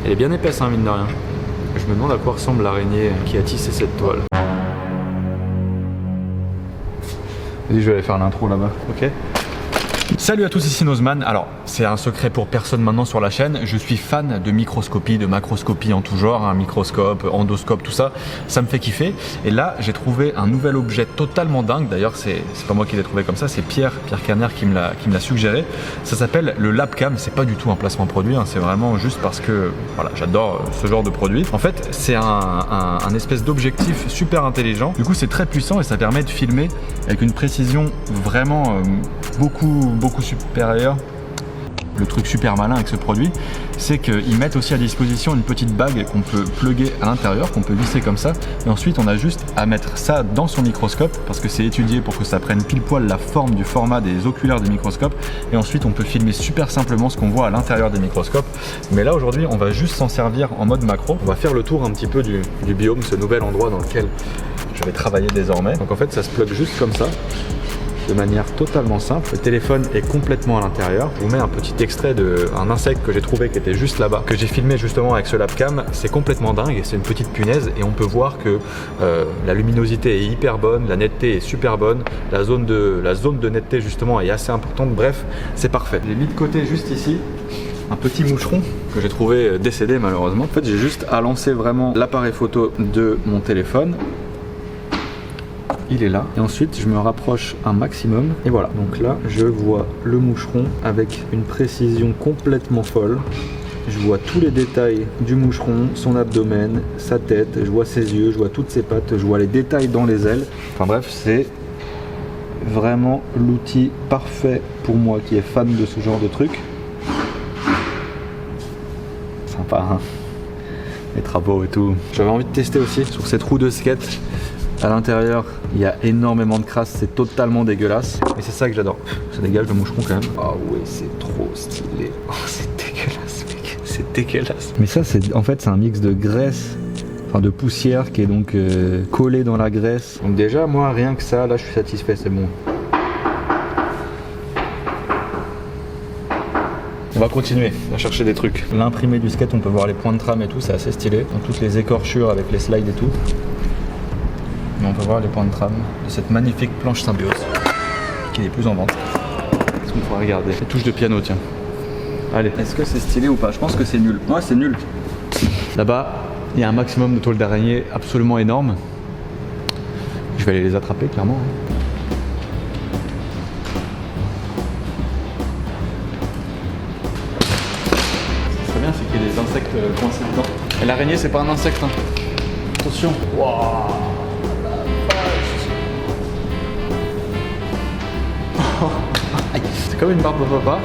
Elle est bien épaisse, hein, mine de rien. Je me demande à quoi ressemble l'araignée qui a tissé cette toile. Vas-y, je vais aller faire l'intro là-bas, ok? Salut à tous, ici Nozman. Alors, c'est un secret pour personne maintenant sur la chaîne. Je suis fan de microscopie, de macroscopie en tout genre, un microscope, endoscope, tout ça. Ça me fait kiffer. Et là, j'ai trouvé un nouvel objet totalement dingue. D'ailleurs, c'est pas moi qui l'ai trouvé comme ça, c'est Pierre Kerner qui me l'a suggéré. Ça s'appelle le LabCam. C'est pas du tout un placement produit, hein. C'est vraiment juste parce que voilà, j'adore ce genre de produit. En fait, c'est un espèce d'objectif super intelligent. Du coup, c'est très puissant et ça permet de filmer avec une précision vraiment beaucoup supérieure. Le truc super malin avec ce produit, c'est qu'ils mettent aussi à disposition une petite bague qu'on peut plugger à l'intérieur, qu'on peut visser comme ça, et ensuite on a juste à mettre ça dans son microscope, parce que c'est étudié pour que ça prenne pile poil la forme du format des oculaires des microscopes, et ensuite on peut filmer super simplement ce qu'on voit à l'intérieur des microscopes. Mais là aujourd'hui on va juste s'en servir en mode macro. On va faire le tour un petit peu du biome, ce nouvel endroit dans lequel je vais travailler désormais. Donc en fait ça se plug juste comme ça, de manière totalement simple. Le téléphone est complètement à l'intérieur. Je vous mets un petit extrait d'un insecte que j'ai trouvé qui était juste là-bas, que j'ai filmé justement avec ce LabCam. C'est complètement dingue, c'est une petite punaise et on peut voir que la luminosité est hyper bonne, la netteté est super bonne, la zone de netteté justement est assez importante. Bref, c'est parfait. J'ai mis de côté juste ici un petit moucheron que j'ai trouvé décédé malheureusement. En fait, j'ai juste à lancer vraiment l'appareil photo de mon téléphone. Il est là et ensuite je me rapproche un maximum et voilà, donc là je vois le moucheron avec une précision complètement folle. Je vois tous les détails du moucheron, son abdomen, sa tête, je vois ses yeux, je vois toutes ses pattes, je vois les détails dans les ailes. Enfin bref, c'est vraiment l'outil parfait pour moi qui est fan de ce genre de truc. Sympa, hein, les travaux et tout. J'avais envie de tester aussi sur cette roue de skate. À l'intérieur, il y a énormément de crasse, c'est totalement dégueulasse. Et c'est ça que j'adore. Ça dégage le moucheron quand même. Ah ouais, c'est trop stylé. Oh, c'est dégueulasse, mec. C'est dégueulasse. Mais ça, en fait, c'est un mix de graisse, enfin de poussière qui est donc collée dans la graisse. Donc déjà, moi, rien que ça, là, je suis satisfait, c'est bon. On va continuer à chercher des trucs. L'imprimé du skate, on peut voir les points de trame et tout, c'est assez stylé. Dans toutes les écorchures avec les slides et tout. Mais on peut voir les points de trame de cette magnifique planche Symbiose qui n'est plus en vente. Est-ce qu'on pourra regarder les touches de piano, tiens. Allez. Est-ce que c'est stylé ou pas? Je pense que c'est nul. Ouais, c'est nul. Là-bas, il y a un maximum de toiles d'araignée absolument énorme. Je vais aller les attraper, clairement. Ce qui serait bien, c'est qu'il y ait des insectes coincés dedans. Et l'araignée, c'est pas un insecte, hein. Attention. Waouh. C'est comme une barbe à papa.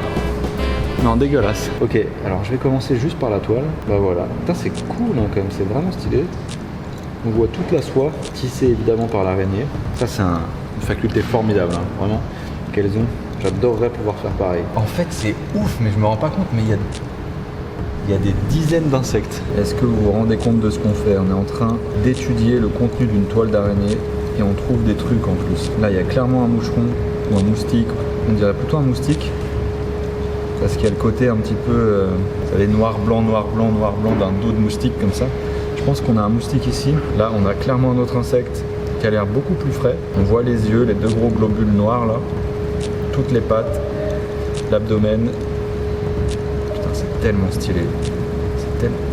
Non, dégueulasse. Ok, alors je vais commencer juste par la toile. Bah voilà. Putain, c'est cool hein, quand même, c'est vraiment stylé. On voit toute la soie tissée évidemment par l'araignée. Ça, c'est une faculté formidable, hein, vraiment, qu'elles ont. J'adorerais pouvoir faire pareil. En fait, c'est ouf, mais je me rends pas compte, mais il y a des dizaines d'insectes. Est-ce que vous vous rendez compte de ce qu'on fait? On est en train d'étudier le contenu d'une toile d'araignée et on trouve des trucs en plus. Là, il y a clairement un moucheron ou un moustique. On dirait plutôt un moustique parce qu'il y a le côté un petit peu vous savez, noir blanc d'un dos de moustique comme ça. Je pense qu'on a un moustique ici. Là on a clairement un autre insecte qui a l'air beaucoup plus frais. On voit les yeux, les deux gros globules noirs là, toutes les pattes, l'abdomen. Putain, c'est tellement stylé.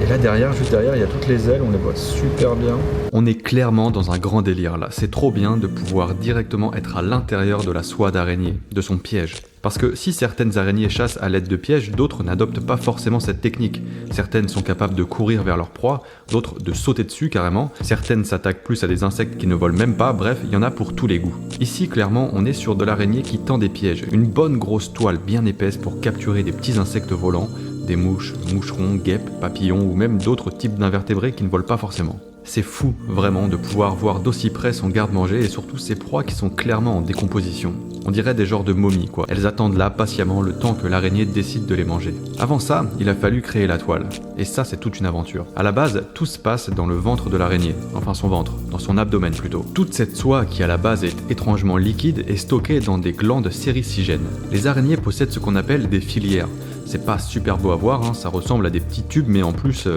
Et là derrière, juste derrière, il y a toutes les ailes, on les voit super bien. On est clairement dans un grand délire là. C'est trop bien de pouvoir directement être à l'intérieur de la soie d'araignée, de son piège. Parce que si certaines araignées chassent à l'aide de pièges, d'autres n'adoptent pas forcément cette technique. Certaines sont capables de courir vers leur proie, d'autres de sauter dessus carrément. Certaines s'attaquent plus à des insectes qui ne volent même pas, bref, il y en a pour tous les goûts. Ici, clairement, on est sur de l'araignée qui tend des pièges. Une bonne grosse toile bien épaisse pour capturer des petits insectes volants, des mouches, moucherons, guêpes, papillons ou même d'autres types d'invertébrés qui ne volent pas forcément. C'est fou, vraiment, de pouvoir voir d'aussi près son garde-manger et surtout ses proies qui sont clairement en décomposition. On dirait des genres de momies, quoi. Elles attendent là patiemment le temps que l'araignée décide de les manger. Avant ça, il a fallu créer la toile. Et ça, c'est toute une aventure. À la base, tout se passe dans le ventre de l'araignée. Enfin, son ventre. Dans son abdomen, plutôt. Toute cette soie, qui à la base est étrangement liquide, est stockée dans des glandes séricigènes. Les araignées possèdent ce qu'on appelle des filières. c'est pas super beau à voir, hein, ça ressemble à des petits tubes, mais en plus,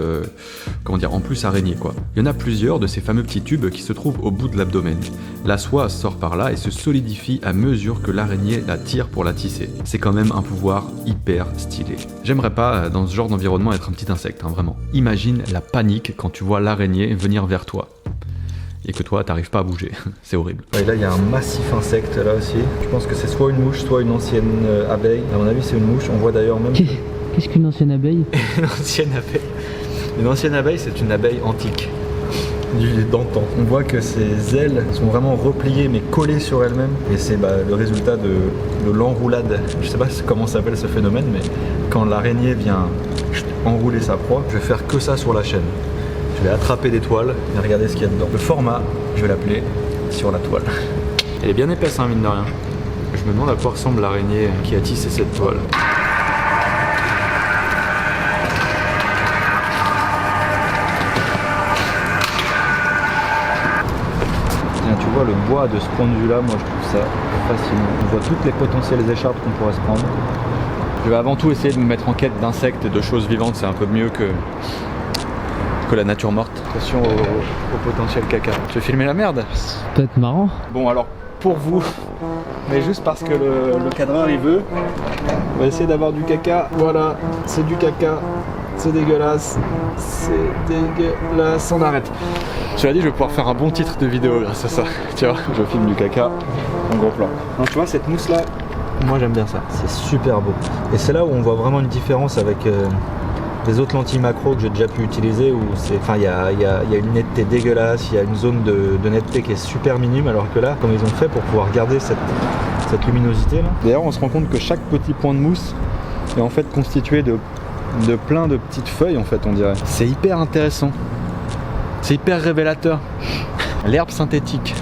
en plus araignée quoi. Il y en a plusieurs de ces fameux petits tubes qui se trouvent au bout de l'abdomen. La soie sort par là et se solidifie à mesure que l'araignée la tire pour la tisser. C'est quand même un pouvoir hyper stylé. J'aimerais pas, dans ce genre d'environnement, être un petit insecte, hein, vraiment. Imagine la panique quand tu vois l'araignée venir vers toi. Et que toi, t'arrives pas à bouger. C'est horrible. Et là, il y a un massif insecte là aussi. Je pense que c'est soit une mouche, soit une ancienne abeille. À mon avis, c'est une mouche. On voit d'ailleurs même... Qu'est-ce qu'une ancienne abeille? Une ancienne abeille. Une ancienne abeille, c'est une abeille antique. D'antan. On voit que ses ailes sont vraiment repliées mais collées sur elles-mêmes. Et c'est le résultat de l'enroulade. Je sais pas comment s'appelle ce phénomène, mais quand l'araignée vient enrouler sa proie, je vais faire que ça sur la chaîne. Je vais attraper des toiles et regarder ce qu'il y a dedans. Le format, je vais l'appeler sur la toile. Elle est bien épaisse, hein, mine de rien. Je me demande à quoi ressemble l'araignée qui a tissé cette toile. Tiens, tu vois le bois de ce point de vue-là, moi je trouve ça fascinant. On voit toutes les potentielles écharpes qu'on pourrait se prendre. Je vais avant tout essayer de me mettre en quête d'insectes et de choses vivantes, c'est un peu mieux que la nature morte. Attention au potentiel caca. Tu veux filmer la merde? C'est peut-être marrant. Bon alors, pour vous, mais juste parce que le cadreur il veut, on va essayer d'avoir du caca. Voilà, c'est du caca, c'est dégueulasse, on arrête. Je l'ai dit, je vais pouvoir faire un bon titre de vidéo grâce à ça. Tu vois, je filme du caca en gros plan. Donc tu vois cette mousse là, moi j'aime bien ça, c'est super beau. Et c'est là où on voit vraiment une différence avec les autres lentilles macro que j'ai déjà pu utiliser, où il y a une netteté dégueulasse, il y a une zone de netteté qui est super minime, alors que là, comme ils ont fait pour pouvoir garder cette luminosité là. D'ailleurs on se rend compte que chaque petit point de mousse est en fait constitué de plein de petites feuilles en fait, on dirait. C'est hyper intéressant, c'est hyper révélateur. L'herbe synthétique.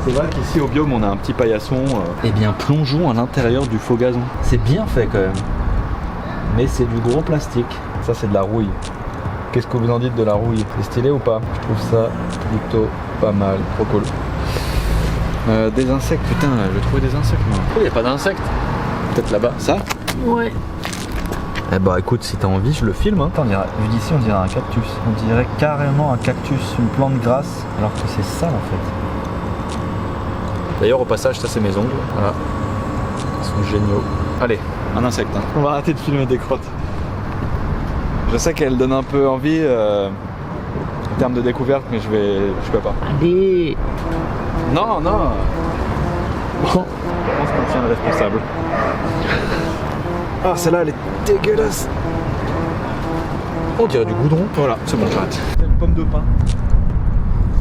C'est vrai qu'ici au biome on a un petit paillasson. Eh bien plongeons à l'intérieur du faux gazon. C'est bien fait quand même. Mais c'est du gros plastique. Ça c'est de la rouille. Qu'est-ce que vous en dites de la rouille? C'est stylé ou pas? Je trouve ça plutôt pas mal. Trop cool. Des insectes, putain, je vais trouver des insectes moi. Oh, y a pas d'insectes? Peut-être là-bas. Ça? Ouais. Eh bah écoute, si t'as envie, je le filme. Hein. Vu d'ici, on dirait un cactus. On dirait carrément un cactus, une plante grasse, alors que c'est ça en fait. D'ailleurs, au passage, ça c'est mes ongles. Voilà. Ils sont géniaux. Allez, un insecte. Hein. On va arrêter de filmer des crottes. Je sais qu'elle donne un peu envie en termes de découverte, mais je peux pas. Allez. Non, non. Bon, je pense qu'on tient le responsable. Ah, celle-là, elle est dégueulasse. On dirait du goudron. Voilà, c'est bon, j'arrête. Une pomme de pin.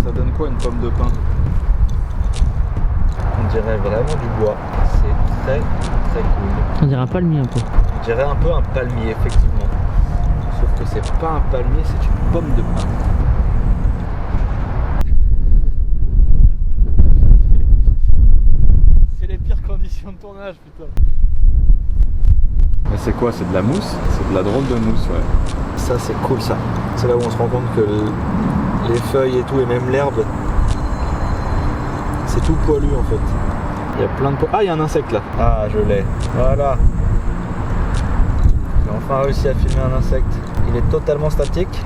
Ça donne quoi une pomme de pin? On dirait vraiment du bois. C'est très très cool. On dirait un palmier un peu. On dirait un peu un palmier, effectivement. Sauf que c'est pas un palmier, c'est une pomme de pin. C'est les pires conditions de tournage, putain. Mais c'est quoi? C'est de la mousse? C'est de la drôle de mousse, ouais. Ça c'est cool ça. C'est là où on se rend compte que les feuilles et tout, et même l'herbe, c'est tout poilu en fait. Il y a plein de Ah, il y a un insecte là. Ah, je l'ai. Voilà. J'ai enfin réussi à filmer un insecte. Il est totalement statique,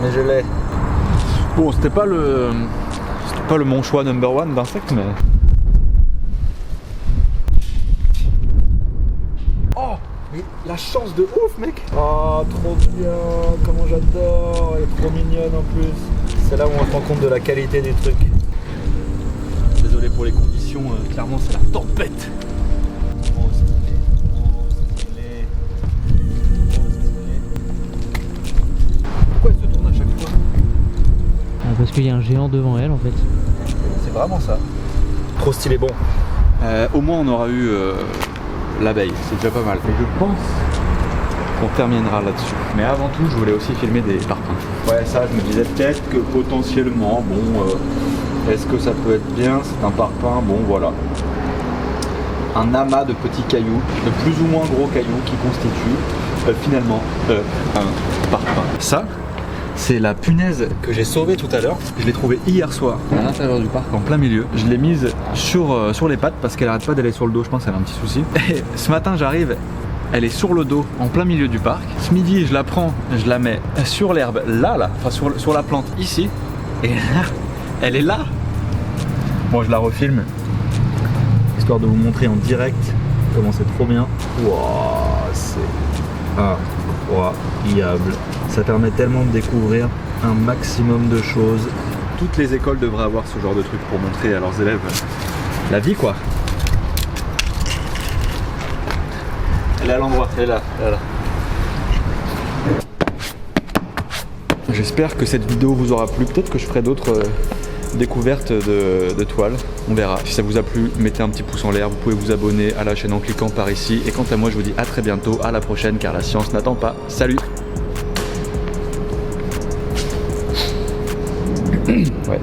mais je l'ai. Bon, c'était pas le mon choix number one d'insecte, mais... Oh, mais la chance de ouf, mec. Oh, trop bien. Comment j'adore. Elle est trop mignonne en plus. C'est là où on se rend compte de la qualité des trucs. Désolé pour les conditions, clairement c'est la tempête. Oh, stylé. Oh, stylé. Oh, stylé. Pourquoi elle se tourne à chaque fois? Parce qu'il y a un géant devant elle en fait. C'est vraiment ça. Trop stylé, bon. Au moins on aura eu l'abeille, c'est déjà pas mal. Et je pense qu'on terminera là-dessus. Mais avant tout, je voulais aussi filmer des parpaings. Ouais, ça, je me disais peut-être que potentiellement, bon, est-ce que ça peut être bien? C'est un parpaing, bon, voilà. Un amas de petits cailloux, de plus ou moins gros cailloux qui constituent finalement un parpaing. Ça, c'est la punaise que j'ai sauvée tout à l'heure. Je l'ai trouvée hier soir à l'intérieur du parc en plein milieu. Je l'ai mise sur les pattes parce qu'elle arrête pas d'aller sur le dos, je pense qu'elle a un petit souci. Et ce matin j'arrive, elle est sur le dos en plein milieu du parc. Ce midi je la prends, je la mets sur l'herbe là, enfin sur la plante ici. Et là, elle est là. Bon, je la refilme histoire de vous montrer en direct comment c'est trop bien. Waouh, c'est incroyable. Ça permet tellement de découvrir un maximum de choses. Toutes les écoles devraient avoir ce genre de truc pour montrer à leurs élèves la vie, quoi. Elle est à l'endroit, elle est là, elle est là. J'espère que cette vidéo vous aura plu. Peut-être que je ferai d'autres découvertes de toiles. On verra. Si ça vous a plu, mettez un petit pouce en l'air. Vous pouvez vous abonner à la chaîne en cliquant par ici. Et quant à moi, je vous dis à très bientôt, à la prochaine, car la science n'attend pas. Salut. Ouais.